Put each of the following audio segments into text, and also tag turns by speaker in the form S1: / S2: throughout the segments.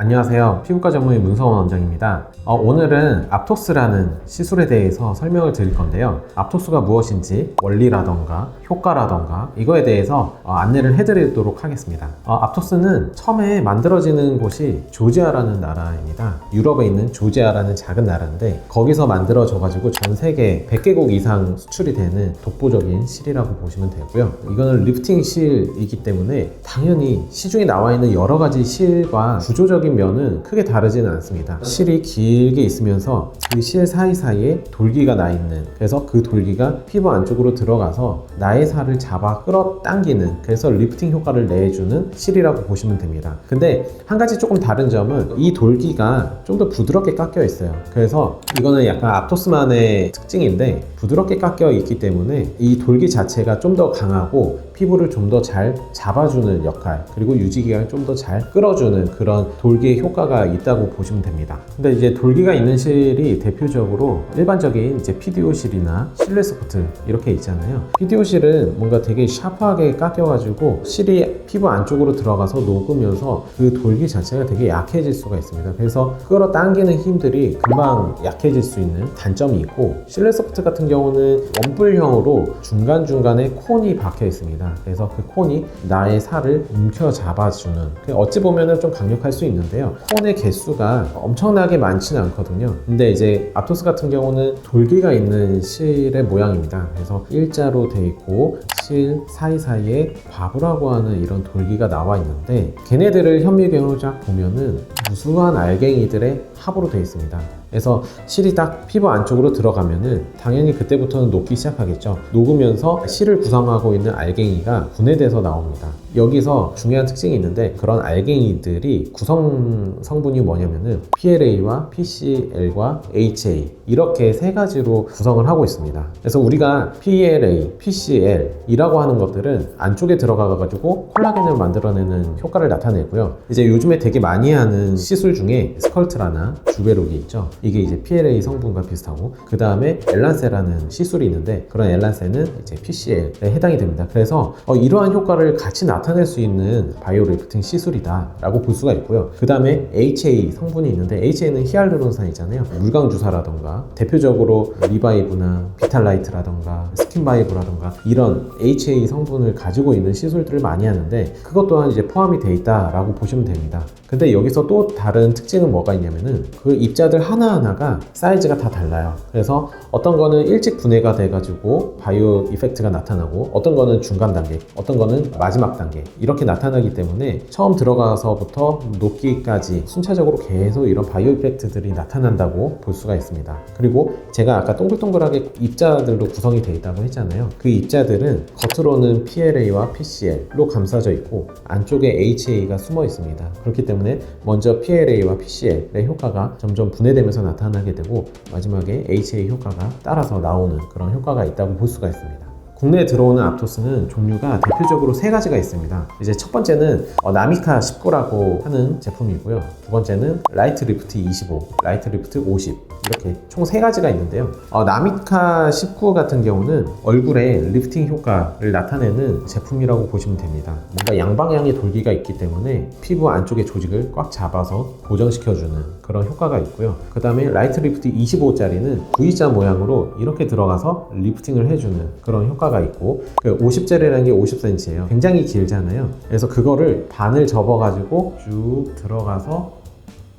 S1: 안녕하세요. 피부과 전문의 문성원 원장입니다. 오늘은 앞토스라는 시술에 대해서 설명을 드릴 건데요. 앞토스가 무엇인지 원리라던가 효과라던가 이거에 대해서 안내를 해드리도록 하겠습니다. 앞토스는 처음에 만들어지는 곳이 조지아라는 나라입니다. 유럽에 있는 조지아라는 작은 나라인데 거기서 만들어져 가지고 전 세계 100개국 이상 수출이 되는 독보적인 실이라고 보시면 되고요. 이거는 리프팅 실이기 때문에 당연히 시중에 나와 있는 여러 가지 실과 구조적인 면은 크게 다르지는 않습니다. 실이 길게 있으면서 그 실 사이사이에 돌기가 나 있는, 그래서 그 돌기가 피부 안쪽으로 들어가서 나의 살을 잡아 끌어당기는, 그래서 리프팅 효과를 내주는 실이라고 보시면 됩니다. 근데 한 가지 조금 다른 점은 이 돌기가 좀 더 부드럽게 깎여 있어요. 그래서 이거는 약간 앞토스만의 특징인데 부드럽게 깎여 있기 때문에 이 돌기 자체가 좀 더 강하고 피부를 좀 더 잘 잡아주는 역할, 그리고 유지기간을 좀 더 잘 끌어주는 그런 돌기의 효과가 있다고 보시면 됩니다. 근데 이제 돌기가 있는 실이 대표적으로 일반적인 이제 PDO 실이나 실내소프트 이렇게 있잖아요. PDO 실은 뭔가 되게 샤프하게 깎여가지고 실이 피부 안쪽으로 들어가서 녹으면서 그 돌기 자체가 되게 약해질 수가 있습니다. 그래서 끌어당기는 힘들이 금방 약해질 수 있는 단점이 있고, 실내소프트 같은 경우는 원뿔형으로 중간중간에 콘이 박혀 있습니다. 그래서 그 콘이 나의 살을 움켜 잡아주는, 어찌 보면은 좀 강력할 수 있는데요, 콘의 개수가 엄청나게 많지는 않거든요. 근데 이제 앞토스 같은 경우는 돌기가 있는 실의 모양입니다. 그래서 일자로 돼 있고 실 사이사이에 바브라고 하는 이런 돌기가 나와 있는데, 걔네들을 현미경으로 쫙 보면은 무수한 알갱이들의 합으로 되어 있습니다. 그래서 실이 딱 피부 안쪽으로 들어가면은 당연히 그때부터는 녹기 시작하겠죠. 녹으면서 실을 구성하고 있는 알갱이가 분해돼서 나옵니다. 여기서 중요한 특징이 있는데, 그런 알갱이들이 구성 성분이 뭐냐면은 PLA와 PCL과 HA, 이렇게 세 가지로 구성을 하고 있습니다. 그래서 우리가 PLA, PCL 이라고 하는 것들은 안쪽에 들어가 가지고 콜라겐을 만들어내는 효과를 나타내고요. 이제 요즘에 되게 많이 하는 시술 중에 스컬트라나 주베록이 있죠. 이게 이제 PLA 성분과 비슷하고, 그 다음에 엘란세라는 시술이 있는데 그런 엘란세는 이제 PCL에 해당이 됩니다. 그래서 이러한 효과를 같이 나타낼 수 있는 바이오 리프팅 시술이다 라고 볼 수가 있고요. 그 다음에 HA 성분이 있는데, HA는 히알루론산이잖아요. 물광 주사라던가 대표적으로 리바이브나 비탈라이트라던가 스킨바이브라던가 이런 HA 성분을 가지고 있는 시술들을 많이 하는데, 그것 또한 이제 포함이 돼 있다라고 보시면 됩니다. 근데 여기서 또 다른 특징은 뭐가 있냐면은 그 입자들 하나하나가 사이즈가 다 달라요. 그래서 어떤 거는 일찍 분해가 돼가지고 바이오 이펙트가 나타나고, 어떤 거는 중간 단계, 어떤 거는 마지막 단계, 이렇게 나타나기 때문에 처음 들어가서부터 녹기까지 순차적으로 계속 이런 바이오 이펙트들이 나타난다고 볼 수가 있습니다. 그리고 제가 아까 동글동글하게 입자들로 구성이 되어 있다고 했잖아요. 그 입자들은 겉으로는 PLA와 PCL로 감싸져 있고 안쪽에 HA가 숨어 있습니다. 그렇기 때문에 먼저 PLA와 PCL의 효과가 점점 분해되면서 나타나게 되고, 마지막에 HA 효과가 따라서 나오는 그런 효과가 있다고 볼 수가 있습니다. 국내에 들어오는 앞토스는 종류가 대표적으로 세 가지가 있습니다. 이제 첫 번째는 나미카 19라고 하는 제품이고요. 두 번째는 라이트 리프트 25, 라이트 리프트 50, 이렇게 총 세 가지가 있는데요. 나미카 19 같은 경우는 얼굴에 리프팅 효과를 나타내는 제품이라고 보시면 됩니다. 뭔가 양방향의 돌기가 있기 때문에 피부 안쪽의 조직을 꽉 잡아서 고정시켜주는 그런 효과가 있고요. 그 다음에 라이트 리프트 25짜리는 V자 모양으로 이렇게 들어가서 리프팅을 해주는 그런 효과가 있고, 그 50젤이라는 게 50cm예요. 굉장히 길잖아요. 그래서 그거를 반을 접어가지고 쭉 들어가서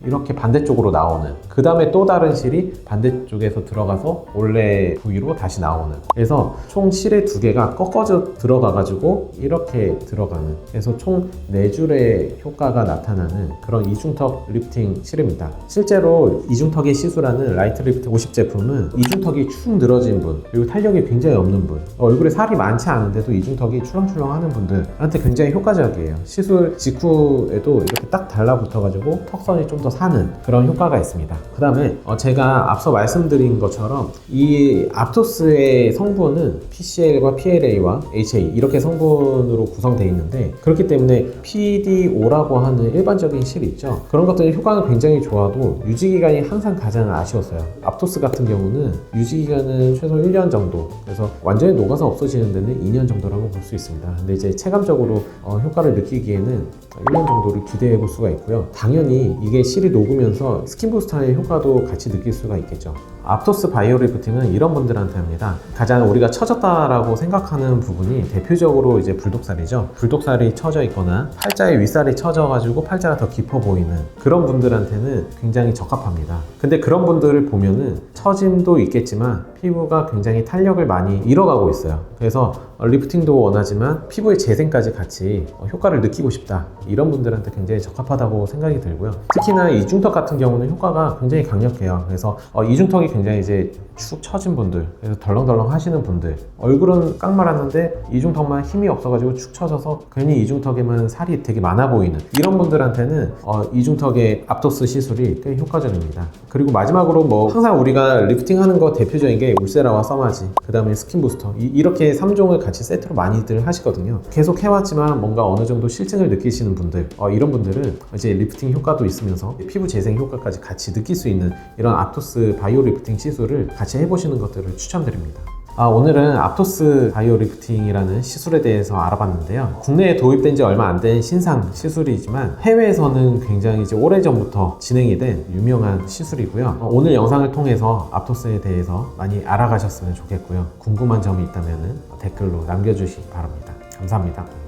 S1: 이렇게 반대쪽으로 나오는, 그 다음에 또 다른 실이 반대쪽에서 들어가서 원래 부위로 다시 나오는, 그래서 총 실의 두 개가 꺾어져 들어가 가지고 이렇게 들어가는, 그래서 총 4줄의 효과가 나타나는 그런 이중턱 리프팅 실입니다. 실제로 이중턱의 시술하는 라이트 리프트 50 제품은 이중턱이 축 늘어진 분, 그리고 탄력이 굉장히 없는 분, 얼굴에 살이 많지 않은데도 이중턱이 출렁출렁 하는 분들한테 굉장히 효과적이에요. 시술 직후에도 이렇게 딱 달라붙어 가지고 턱선이 좀 더 사는 그런 효과가 있습니다. 그 다음에 제가 앞서 말씀드린 것처럼 이 앞토스의 성분은 PCL과 PLA와 HA 이렇게 성분으로 구성되어 있는데, 그렇기 때문에 PDO라고 하는 일반적인 실이 있죠. 그런 것들이 효과는 굉장히 좋아도 유지기간이 항상 가장 아쉬웠어요. 앞토스 같은 경우는 유지기간은 최소 1년 정도, 그래서 완전히 녹아서 없어지는 데는 2년 정도라고 볼 수 있습니다. 근데 이제 체감적으로 효과를 느끼기에는 1년 정도를 기대해 볼 수가 있고요. 당연히 이게 실이 녹으면서 스킨 부스터의 효과도 같이 느낄 수가 있겠죠. 앞토스 바이오 리프팅은 이런 분들한테 합니다. 가장 우리가 처졌다라고 생각하는 부분이 대표적으로 이제 불독살이죠. 불독살이 처져 있거나 팔자의 윗살이 처져가지고 팔자가 더 깊어 보이는 그런 분들한테는 굉장히 적합합니다. 근데 그런 분들을 보면은 처짐도 있겠지만 피부가 굉장히 탄력을 많이 잃어가고 있어요. 그래서 리프팅도 원하지만 피부의 재생까지 같이 효과를 느끼고 싶다, 이런 분들한테 굉장히 적합하다고 생각이 들고요. 특히나 이중턱 같은 경우는 효과가 굉장히 강력해요. 그래서 이중턱이 굉장히 이제 축 처진 분들, 그래서 덜렁덜렁 하시는 분들, 얼굴은 깡말았는데 이중턱만 힘이 없어가지고 축 처져서 괜히 이중턱에만 살이 되게 많아 보이는 이런 분들한테는 이중턱의 앞토스 시술이 꽤 효과적입니다. 그리고 마지막으로 항상 우리가 리프팅 하는 거 대표적인 게 울세라와 써마지, 그 다음에 스킨 부스터, 이렇게 3종을 같이 세트로 많이들 하시거든요. 계속 해왔지만 뭔가 어느 정도 실증을 느끼시는 분들, 이런 분들은 이제 리프팅 효과도 있으면서 피부 재생 효과까지 같이 느낄 수 있는 이런 앞토스 바이오 리프팅 시술을 같이 해보시는 것들을 추천드립니다. 오늘은 앞토스 바이오 리프팅이라는 시술에 대해서 알아봤는데요. 국내에 도입된 지 얼마 안 된 신상 시술이지만 해외에서는 굉장히 이제 오래전부터 진행이 된 유명한 시술이고요. 오늘 영상을 통해서 앞토스에 대해서 많이 알아가셨으면 좋겠고요. 궁금한 점이 있다면 댓글로 남겨주시기 바랍니다. 감사합니다.